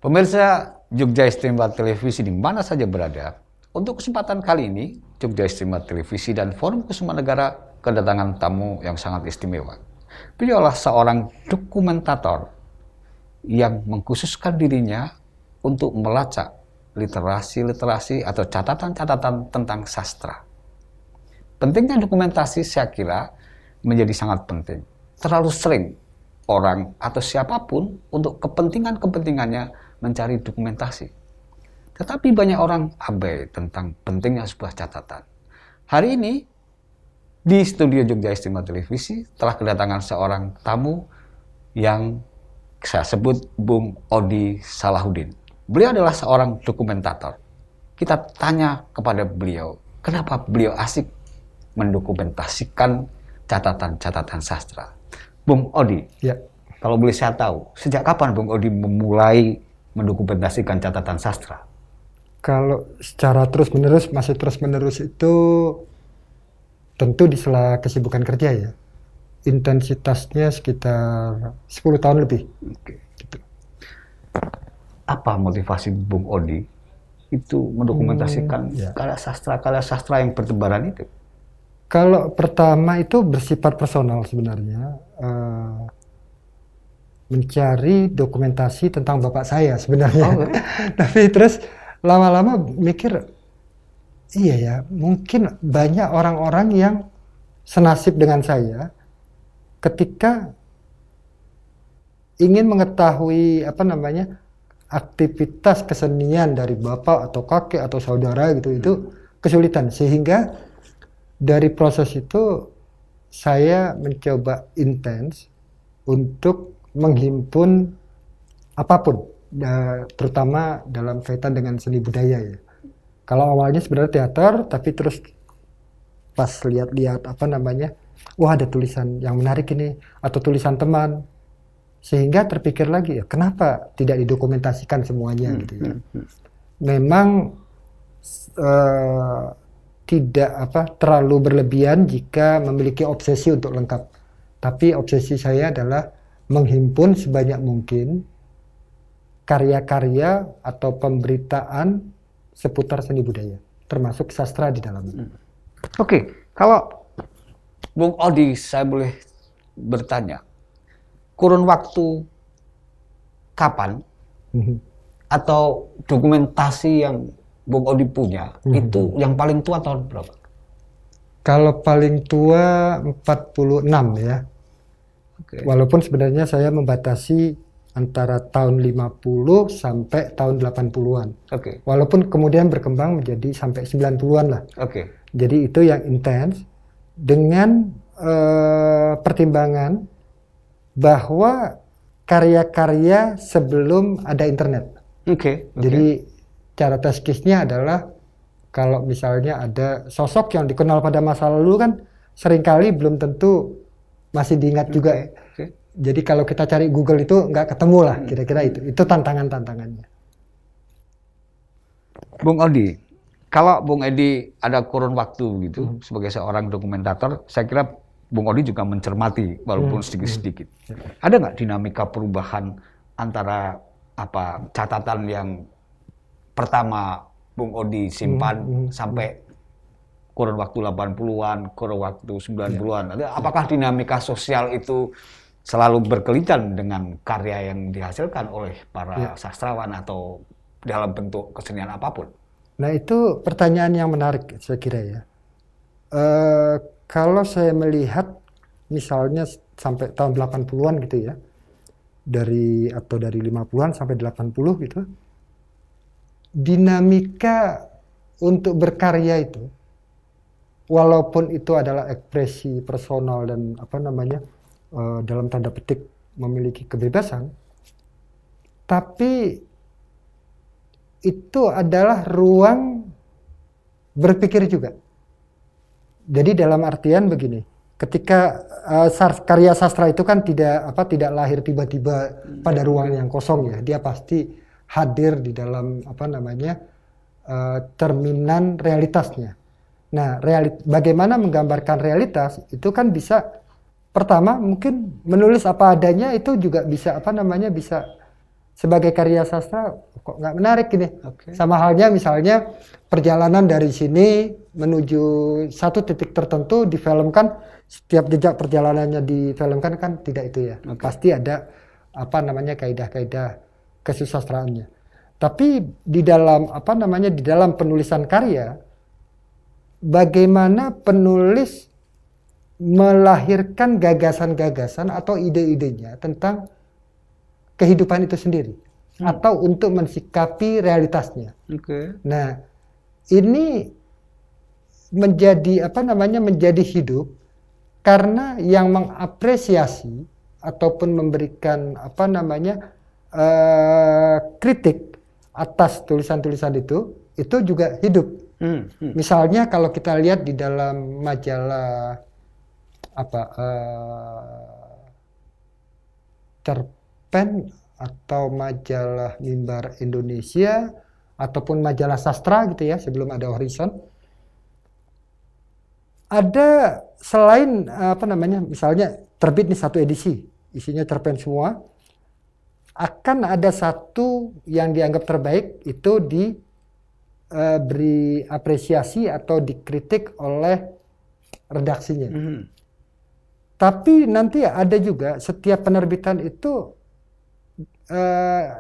Pemirsa Jogja Istimewa Televisi di mana saja berada, untuk kesempatan kali ini, Jogja Istimewa Televisi dan Forum Kusuma Negara kedatangan tamu yang sangat istimewa. Beliau adalah seorang dokumentator yang mengkhususkan dirinya untuk melacak literasi-literasi atau catatan-catatan tentang sastra. Pentingnya dokumentasi saya kira menjadi sangat penting. Terlalu sering orang atau siapapun untuk kepentingannya mencari dokumentasi. Tetapi banyak orang abai tentang pentingnya sebuah catatan. Hari ini di studio Jogja Istimewa Televisi telah kedatangan seorang tamu yang saya sebut Bung Odi Salahuddin. Beliau adalah seorang dokumentator. Kita tanya kepada beliau, kenapa beliau asik mendokumentasikan catatan-catatan sastra. Bung Odi, ya. Kalau boleh saya tahu, sejak kapan Bung Odi memulai mendokumentasikan catatan sastra? Kalau secara masih terus-menerus itu tentu di sela kesibukan kerja ya. Intensitasnya sekitar 10 tahun lebih. Oke. Gitu. Apa motivasi Bung Odi itu mendokumentasikan karya sastra yang bertebaran itu? Kalau pertama itu bersifat personal sebenarnya. Mencari dokumentasi tentang bapak saya sebenarnya. Oh, Tapi terus lama-lama mikir, iya ya, mungkin banyak orang-orang yang senasib dengan saya ketika ingin mengetahui aktivitas kesenian dari bapak atau kakek atau saudara gitu, itu kesulitan. Sehingga dari proses itu saya mencoba intens untuk menghimpun apapun, terutama dalam kaitan dengan seni budaya ya. Kalau awalnya sebenarnya teater, tapi terus pas lihat-lihat wah ada tulisan yang menarik ini atau tulisan teman, sehingga terpikir lagi ya kenapa tidak didokumentasikan semuanya gitu ya. Memang tidak terlalu berlebihan jika memiliki obsesi untuk lengkap, tapi obsesi saya adalah menghimpun sebanyak mungkin karya-karya atau pemberitaan seputar seni budaya, termasuk sastra di dalamnya. Oke, kalau Bung Odi, saya boleh bertanya, kurun waktu kapan atau dokumentasi yang Bung Odi punya itu yang paling tua tahun berapa? Kalau paling tua 46 ya. Okay. Walaupun sebenarnya saya membatasi antara tahun 50 sampai tahun 80-an. Okay. Walaupun kemudian berkembang menjadi sampai 90-an lah. Okay. Jadi itu yang intens dengan pertimbangan bahwa karya-karya sebelum ada internet. Okay. Jadi cara teskisnya adalah kalau misalnya ada sosok yang dikenal pada masa lalu kan seringkali belum tentu masih diingat juga. Okay. Jadi kalau kita cari Google itu nggak ketemu lah, kira-kira itu tantangannya. Bung Odi, kalau Bung Edi ada kurun waktu gitu sebagai seorang dokumentator, saya kira Bung Odi juga mencermati walaupun sedikit-sedikit. Ada nggak dinamika perubahan antara catatan yang pertama Bung Odi simpan sampai kurun waktu 80-an, kurun waktu 90-an. Apakah dinamika sosial itu selalu berkelitan dengan karya yang dihasilkan oleh para sastrawan atau dalam bentuk kesenian apapun? Nah itu pertanyaan yang menarik saya kira ya. Kalau saya melihat misalnya sampai tahun 80-an gitu ya, dari 50-an sampai 80 gitu, dinamika untuk berkarya itu, walaupun itu adalah ekspresi personal dan dalam tanda petik memiliki kebebasan, tapi itu adalah ruang berpikir juga. Jadi dalam artian begini, ketika karya sastra itu kan tidak lahir tiba-tiba pada ruang yang kosong ya, dia pasti hadir di dalam cerminan realitasnya. Nah, bagaimana menggambarkan realitas itu kan bisa, pertama mungkin menulis apa adanya, itu juga bisa bisa sebagai karya sastra kok nggak menarik ini. Oke. Sama halnya misalnya perjalanan dari sini menuju satu titik tertentu difilmkan, setiap jejak perjalanannya difilmkan kan tidak itu ya. Oke. Pasti ada apa namanya kaidah-kaidah kesusastraannya. Tapi di dalam apa namanya di dalam penulisan karya, bagaimana penulis melahirkan gagasan-gagasan atau ide-idenya tentang kehidupan itu sendiri atau untuk mensikapi realitasnya. Oke. Nah, ini menjadi apa namanya menjadi hidup karena yang mengapresiasi ataupun memberikan apa namanya kritik atas tulisan-tulisan itu juga hidup. Misalnya kalau kita lihat di dalam majalah apa Cerpen atau majalah Mimbar Indonesia ataupun majalah sastra gitu ya sebelum ada Horizon, ada selain apa namanya misalnya terbit nih satu edisi isinya cerpen semua, akan ada satu yang dianggap terbaik itu diberi apresiasi atau dikritik oleh redaksinya. Tapi nanti ada juga setiap penerbitan itu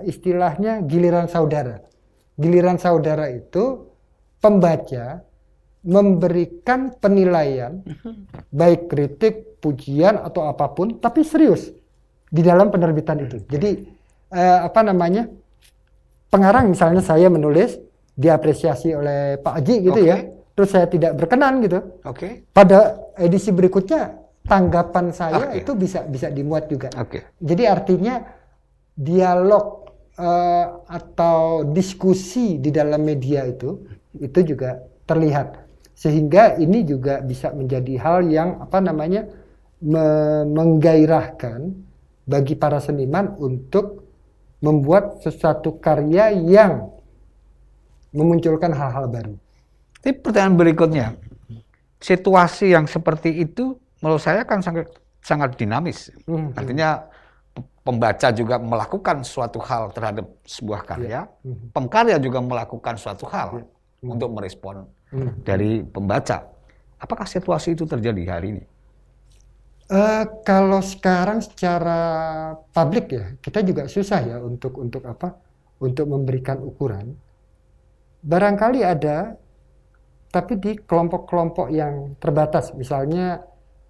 istilahnya giliran saudara. Giliran saudara itu pembaca memberikan penilaian baik kritik, pujian atau apapun, tapi serius di dalam penerbitan itu. Jadi apa namanya pengarang misalnya saya menulis diapresiasi oleh Pak Haji gitu ya, terus saya tidak berkenan gitu. Pada edisi berikutnya tanggapan saya itu bisa dimuat juga. Jadi artinya dialog atau diskusi di dalam media itu juga terlihat, sehingga ini juga bisa menjadi hal yang apa namanya menggairahkan bagi para seniman untuk membuat sesuatu karya yang memunculkan hal-hal baru. Tapi pertanyaan berikutnya, situasi yang seperti itu menurut saya kan sangat dinamis. Artinya pembaca juga melakukan suatu hal terhadap sebuah karya, pengkarya juga melakukan suatu hal untuk merespon dari pembaca. Apakah situasi itu terjadi hari ini? Kalau sekarang secara publik ya, kita juga susah ya untuk apa? Untuk memberikan ukuran. Barangkali ada, tapi di kelompok-kelompok yang terbatas, misalnya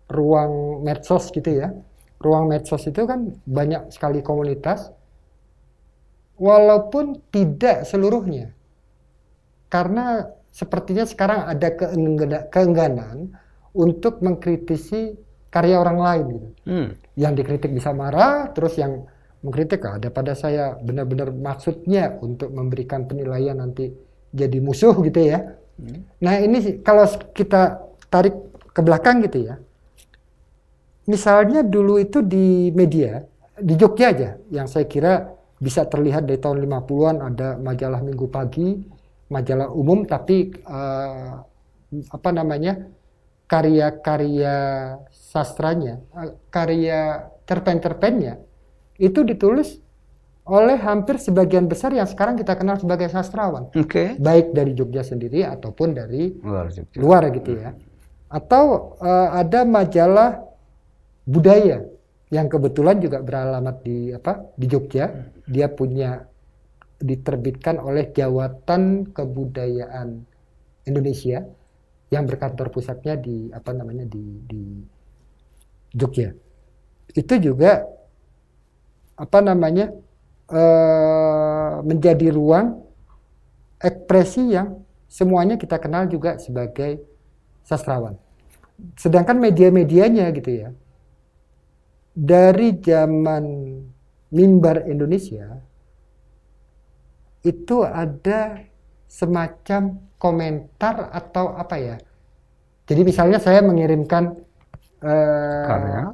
ruang medsos gitu ya. Ruang medsos itu kan banyak sekali komunitas, walaupun tidak seluruhnya. Karena sepertinya sekarang ada keengganan untuk mengkritisi karya orang lain gitu. Yang dikritik bisa marah, terus yang mengkritik ada pada saya benar-benar maksudnya untuk memberikan penilaian nanti jadi musuh gitu ya. Nah ini kalau kita tarik ke belakang gitu ya. Misalnya dulu itu di media, di Jogja aja, yang saya kira bisa terlihat dari tahun 50-an ada majalah Minggu Pagi, majalah umum, tapi apa namanya karya-karya sastranya, karya cerpen-cerpennya itu ditulis oleh hampir sebagian besar yang sekarang kita kenal sebagai sastrawan, baik dari Jogja sendiri ataupun dari luar gitu ya. Atau ada majalah budaya yang kebetulan juga beralamat di Jogja, dia punya diterbitkan oleh Jawatan Kebudayaan Indonesia yang berkantor pusatnya di Jogja. Itu juga menjadi ruang ekspresi yang semuanya kita kenal juga sebagai sastrawan. Sedangkan media-medianya gitu ya, dari zaman Mimbar Indonesia itu ada semacam komentar atau apa ya. Jadi misalnya saya mengirimkan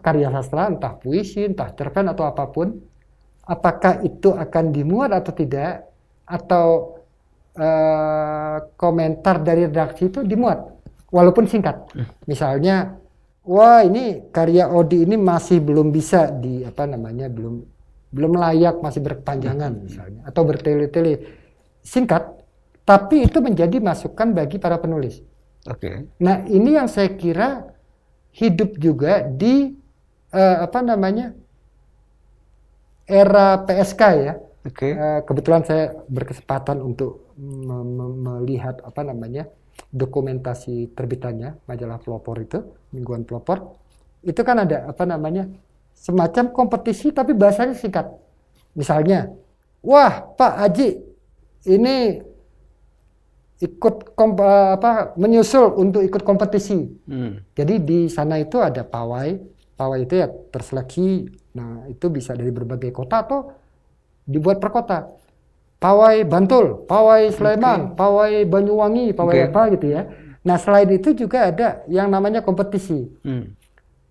karya sastra, entah puisi, entah cerpen atau apapun, apakah itu akan dimuat atau tidak, atau komentar dari redaksi itu dimuat, walaupun singkat. Misalnya, wah ini karya Odi ini masih belum bisa belum belum layak, masih berkepanjangan misalnya, atau bertele-tele. Singkat, tapi itu menjadi masukan bagi para penulis. Oke. Nah, ini yang saya kira hidup juga di era PSK ya. Oke. Kebetulan saya berkesempatan untuk melihat dokumentasi terbitannya majalah Pelopor itu, Mingguan Pelopor. Itu kan ada semacam kompetisi tapi bahasanya singkat. Misalnya, wah Pak Haji ini ikut menyusul untuk ikut kompetisi. Jadi di sana itu ada pawai itu ya terseleksi. Nah itu bisa dari berbagai kota atau dibuat per kota. Pawai Bantul, pawai Sleman, pawai Banyuwangi, pawai apa gitu ya. Nah selain itu juga ada yang namanya kompetisi.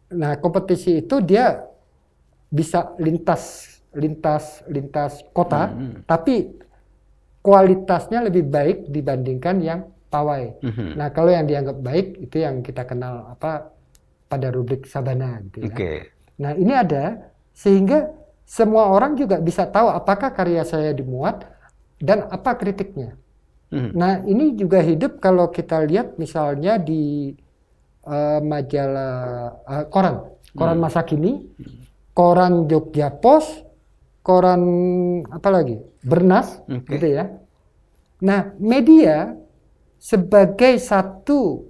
Nah kompetisi itu dia bisa lintas kota, tapi kualitasnya lebih baik dibandingkan yang pawai. Nah kalau yang dianggap baik itu yang kita kenal pada rubrik Sabana gitu ya. Nah ini ada sehingga semua orang juga bisa tahu apakah karya saya dimuat dan apa kritiknya. Nah ini juga hidup kalau kita lihat misalnya di majalah koran masa kini, koran Jogja Pos, koran apa lagi? Bernas, gitu ya. Nah, media sebagai satu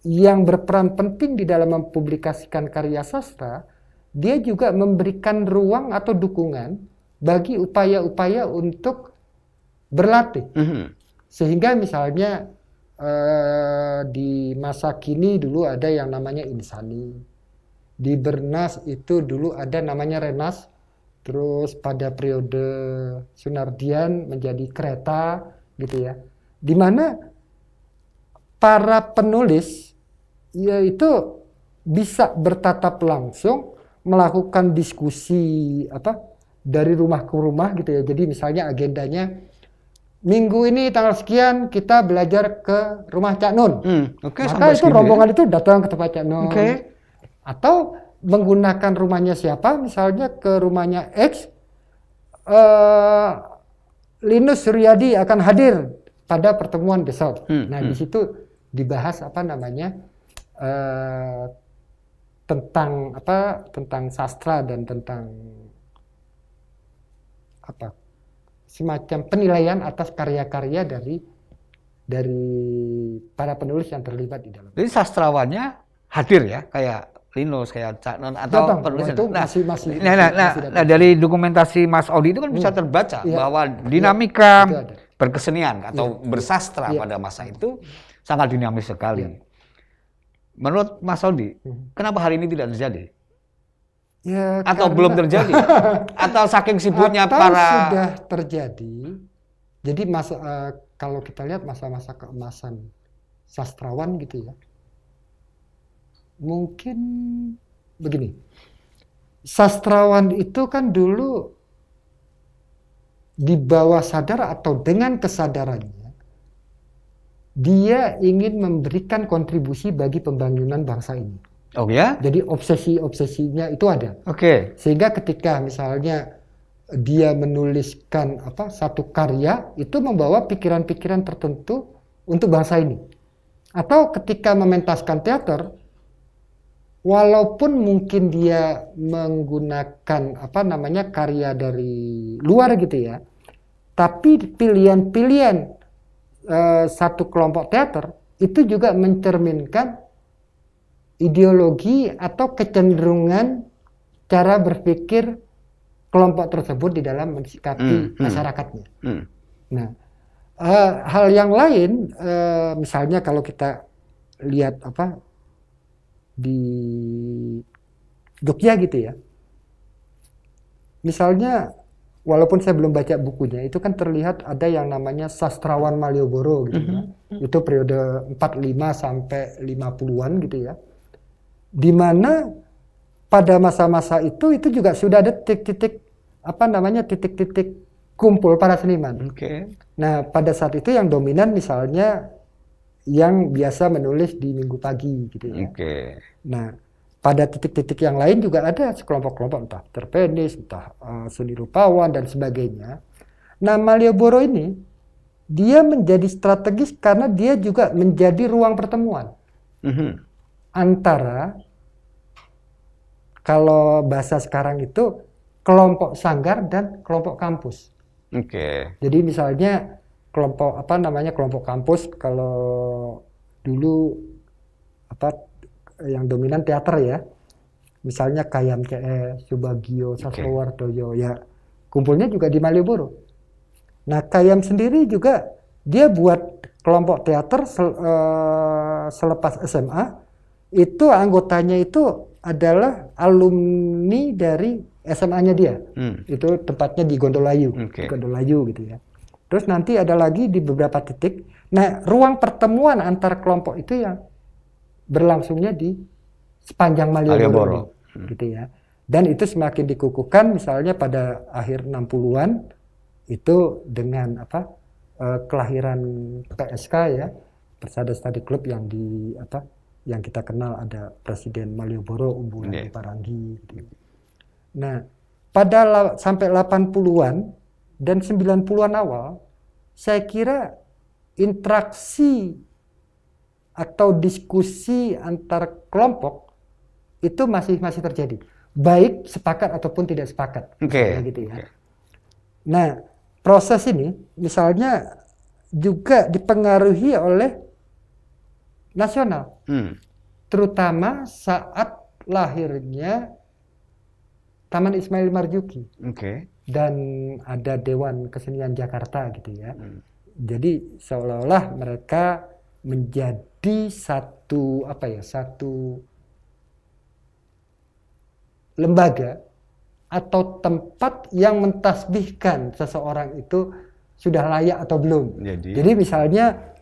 yang berperan penting di dalam mempublikasikan karya sastra, dia juga memberikan ruang atau dukungan bagi upaya-upaya untuk berlatih. Sehingga misalnya di masa kini dulu ada yang namanya Insani. Di Bernas itu dulu ada namanya Renas. Terus pada periode Sunardian menjadi Kereta gitu ya. Di mana para penulis yaitu bisa bertatap langsung melakukan diskusi dari rumah ke rumah gitu ya. Jadi misalnya agendanya minggu ini tanggal sekian kita belajar ke rumah Cak Nun. Maka itu rombongan itu datang ke tempat Cak Nun. Atau menggunakan rumahnya siapa, misalnya ke rumahnya X, Linus Suryadi akan hadir pada pertemuan besok. Nah di situ dibahas tentang sastra dan tentang semacam penilaian atas karya-karya dari para penulis yang terlibat di dalam. Jadi sastrawannya hadir ya, kayak Linus, kayak Cak Non atau penulis. Nah, dari dokumentasi Mas Audi itu kan bisa terbaca bahwa dinamika berkesenian atau bersastra pada masa itu sangat dinamis sekali. Menurut Mas Audi, kenapa hari ini tidak terjadi? Ya, atau belum terjadi? Atau saking sibuknya sudah terjadi. Jadi kalau kita lihat masa-masa keemasan sastrawan gitu ya. Mungkin begini, sastrawan itu kan dulu di bawah sadar atau dengan kesadarannya dia ingin memberikan kontribusi bagi pembangunan bangsa ini. Oh ya? Jadi obsesi-obsesinya itu ada. Sehingga ketika misalnya dia menuliskan satu karya itu membawa pikiran-pikiran tertentu untuk bangsa ini. Atau ketika mementaskan teater, walaupun mungkin dia menggunakan karya dari luar gitu ya, tapi pilihan-pilihan satu kelompok teater itu juga mencerminkan ideologi atau kecenderungan cara berpikir kelompok tersebut di dalam mensikapi masyarakatnya. Nah, hal yang lain, misalnya kalau kita lihat di Jogja gitu ya. Misalnya, walaupun saya belum baca bukunya, itu kan terlihat ada yang namanya Sastrawan Malioboro gitu ya. Itu periode 45 sampai 50-an gitu ya. Di mana pada masa-masa itu juga sudah ada titik-titik kumpul para seniman. Nah, pada saat itu yang dominan misalnya yang biasa menulis di Minggu Pagi gitu ya. Nah, pada titik-titik yang lain juga ada sekelompok-kelompok entah terpenis, entah seni rupawan dan sebagainya. Nah, Malioboro ini dia menjadi strategis karena dia juga menjadi ruang pertemuan antara, kalau bahasa sekarang itu, kelompok sanggar dan kelompok kampus. Jadi misalnya kelompok kelompok kampus, kalau dulu yang dominan teater ya, misalnya Kayam CS, Subagio, Sastrowardoyo, ya kumpulnya juga di Malioboro. Nah, Kayam sendiri juga dia buat kelompok teater selepas SMA, itu anggotanya itu adalah alumni dari SMA-nya dia. Itu tempatnya di Gondolayu, di Gondolayu gitu ya. Terus nanti ada lagi di beberapa titik. Nah, ruang pertemuan antar kelompok itu yang berlangsungnya di sepanjang Malioboro gitu ya. Dan itu semakin dikukuhkan misalnya pada akhir 60-an itu dengan kelahiran PSK ya, Persada Study Club, yang yang kita kenal ada Presiden Malioboro Umbulan Paranggi gitu. Nah, sampai 80-an dan 90-an awal, saya kira interaksi atau diskusi antar kelompok itu masih terjadi, baik sepakat ataupun tidak sepakat, gitu ya. Nah, proses ini misalnya juga dipengaruhi oleh nasional, terutama saat lahirnya Taman Ismail Marzuki, dan ada Dewan Kesenian Jakarta gitu ya. Jadi seolah-olah mereka menjadi satu lembaga atau tempat yang mentasbihkan seseorang itu sudah layak atau belum. Jadi misalnya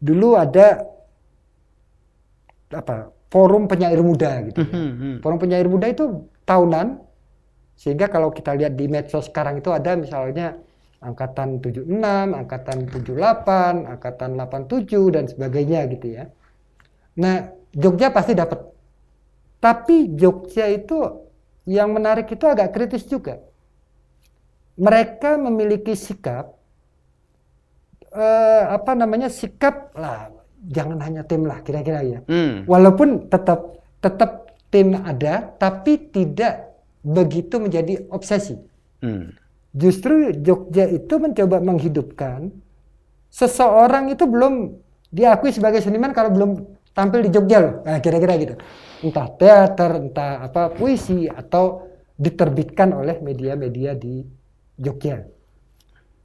dulu ada forum penyair muda gitu ya. Forum penyair muda itu tahunan, sehingga kalau kita lihat di medsos sekarang itu ada misalnya angkatan 76, angkatan 78, angkatan 87 dan sebagainya gitu ya. Nah, Jogja pasti dapat. Tapi Jogja itu yang menarik itu agak kritis juga. Mereka memiliki sikap sikap lah, jangan hanya tim lah kira-kira ya. Walaupun tetap tim ada, tapi tidak begitu menjadi obsesi. Justru Jogja itu mencoba menghidupkan seseorang itu belum diakui sebagai seniman kalau belum tampil di Jogja loh. Nah, kira-kira gitu. Entah teater, entah puisi, atau diterbitkan oleh media-media di Jogja.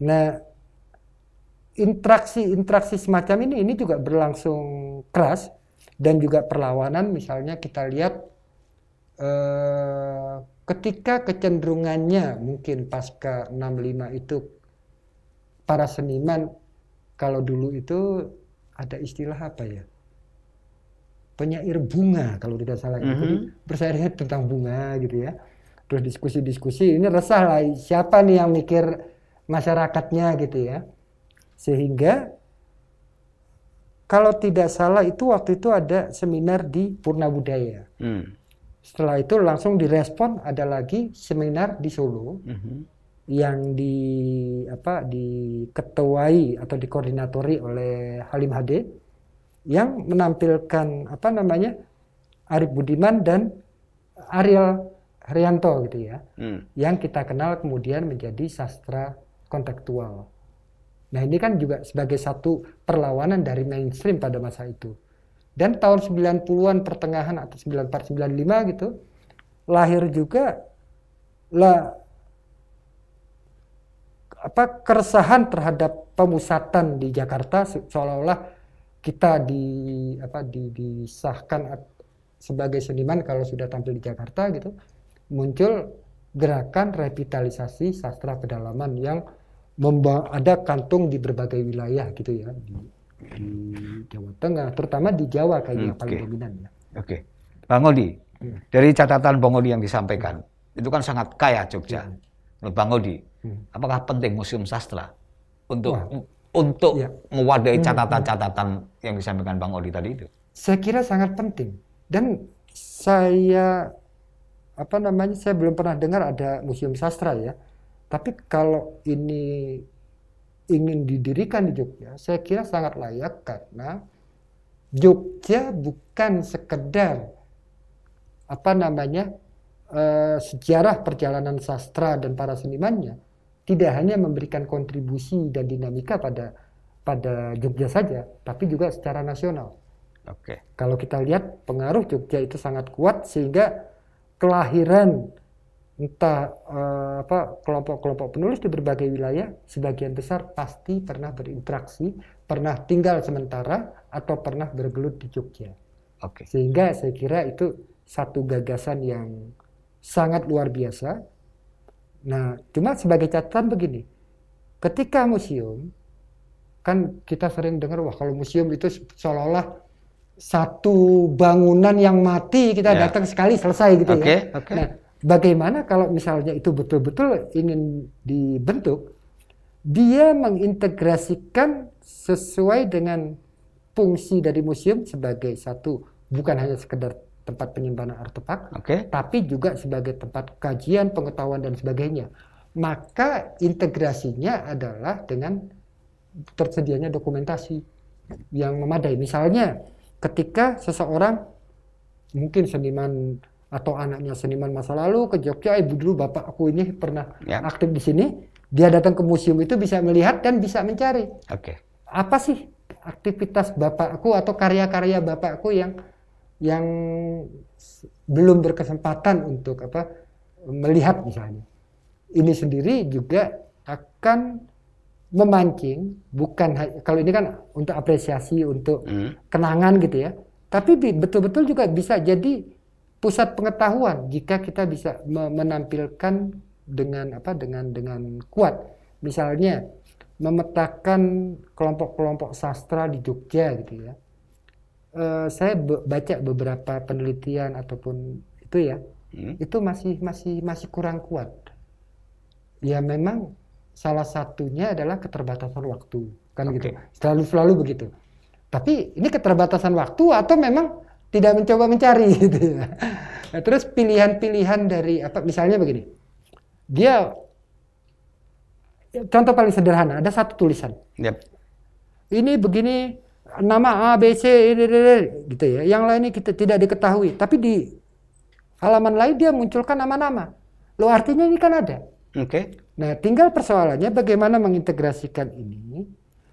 Nah, interaksi semacam ini juga berlangsung keras, dan juga perlawanan. Misalnya kita lihat ketika kecenderungannya mungkin pasca 65 itu, para seniman, kalau dulu itu ada istilah penyair bunga kalau tidak salah, jadi bersyair tentang bunga gitu ya. Terus diskusi-diskusi, ini resah lah, siapa nih yang mikir masyarakatnya gitu ya. Sehingga kalau tidak salah itu waktu itu ada seminar di Purna Budaya. Setelah itu langsung direspon ada lagi seminar di Solo yang diketuai atau dikoordinatori oleh Halim Hade, yang menampilkan Arif Budiman dan Ariel Haryanto gitu ya, yang kita kenal kemudian menjadi sastra kontekstual. Nah, ini kan juga sebagai satu perlawanan dari mainstream pada masa itu. Dan tahun 90-an pertengahan atau 94-95 gitu, lahir juga keresahan terhadap pemusatan di Jakarta, seolah-olah kita disahkan sebagai seniman kalau sudah tampil di Jakarta gitu. Muncul gerakan revitalisasi sastra pedalaman yang ada kantung di berbagai wilayah gitu ya, di Jawa Tengah, terutama di Jawa kayaknya paling dominan ya. Bang Odi, dari catatan Bang Odi yang disampaikan, itu kan sangat kaya Jogja. Menurut Bang Odi, apakah penting museum sastra untuk mewadahi catatan-catatan yang disampaikan Bang Odi tadi itu? saya kira sangat penting. Dan saya saya belum pernah dengar ada museum sastra ya. Tapi kalau ini ingin didirikan di Jogja, saya kira sangat layak karena Jogja bukan sekedar sejarah perjalanan sastra dan para senimannya, tidak hanya memberikan kontribusi dan dinamika pada Jogja saja, tapi juga secara nasional. Oke. Kalau kita lihat pengaruh Jogja itu sangat kuat sehingga kelahiran entah kelompok-kelompok penulis di berbagai wilayah sebagian besar pasti pernah berinteraksi, pernah tinggal sementara atau pernah bergelut di Jogja. Oke. Sehingga saya kira itu satu gagasan yang sangat luar biasa. Nah, cuma sebagai catatan begini, ketika museum, kan kita sering dengar, wah kalau museum itu seolah-olah satu bangunan yang mati, kita datang sekali selesai gitu ya. Nah, bagaimana kalau misalnya itu betul-betul ingin dibentuk, dia mengintegrasikan sesuai dengan fungsi dari museum sebagai satu, bukan hanya sekedar tempat penyimpanan artefak, tapi juga sebagai tempat kajian, pengetahuan dan sebagainya. Maka integrasinya adalah dengan tersedianya dokumentasi yang memadai. Misalnya ketika seseorang mungkin seniman atau anaknya seniman masa lalu ke Jogja, ibu dulu bapak aku ini pernah aktif di sini, dia datang ke museum itu bisa melihat dan bisa mencari apa sih aktivitas bapakku atau karya-karya bapakku yang belum berkesempatan untuk melihat misalnya. Ini sendiri juga akan memancing, bukan kalau ini kan untuk apresiasi, untuk kenangan gitu ya, tapi betul-betul juga bisa jadi pusat pengetahuan jika kita bisa menampilkan dengan dengan kuat. Misalnya memetakan kelompok-kelompok sastra di Jogja gitu ya. Saya baca beberapa penelitian ataupun itu ya, itu masih kurang kuat. Ya memang salah satunya adalah keterbatasan waktu, kan gitu. Selalu begitu. Tapi ini keterbatasan waktu atau memang tidak mencoba mencari gitu ya. Nah, terus pilihan-pilihan dari misalnya begini. Contoh paling sederhana, ada satu tulisan. Ini begini, nama A, B, C, gitu ya. Yang lainnya kita tidak diketahui, tapi di halaman lain dia munculkan nama-nama. Loh, artinya ini kan ada. Nah, tinggal persoalannya bagaimana mengintegrasikan ini,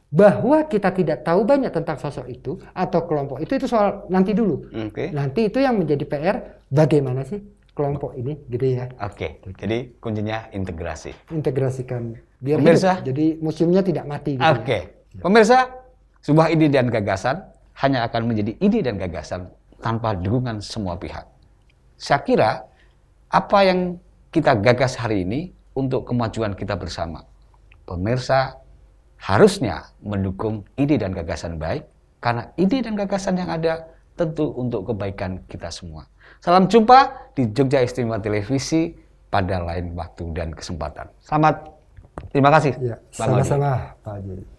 bahwa kita tidak tahu banyak tentang sosok itu atau kelompok itu soal nanti dulu. Nanti itu yang menjadi PR, bagaimana sih kelompok ini gitu ya. Jadi kuncinya integrasi. Integrasikan biar pemirsa, hidup. Jadi museumnya tidak mati gitu ya. Pemirsa, sebuah ide dan gagasan hanya akan menjadi ide dan gagasan tanpa dukungan semua pihak. Saya kira apa yang kita gagas hari ini untuk kemajuan kita bersama. Pemirsa harusnya mendukung ide dan gagasan baik, karena ide dan gagasan yang ada tentu untuk kebaikan kita semua. Salam jumpa di Jogja Istimewa Televisi pada lain waktu dan kesempatan. Terima kasih. Sama-sama Pak Haji.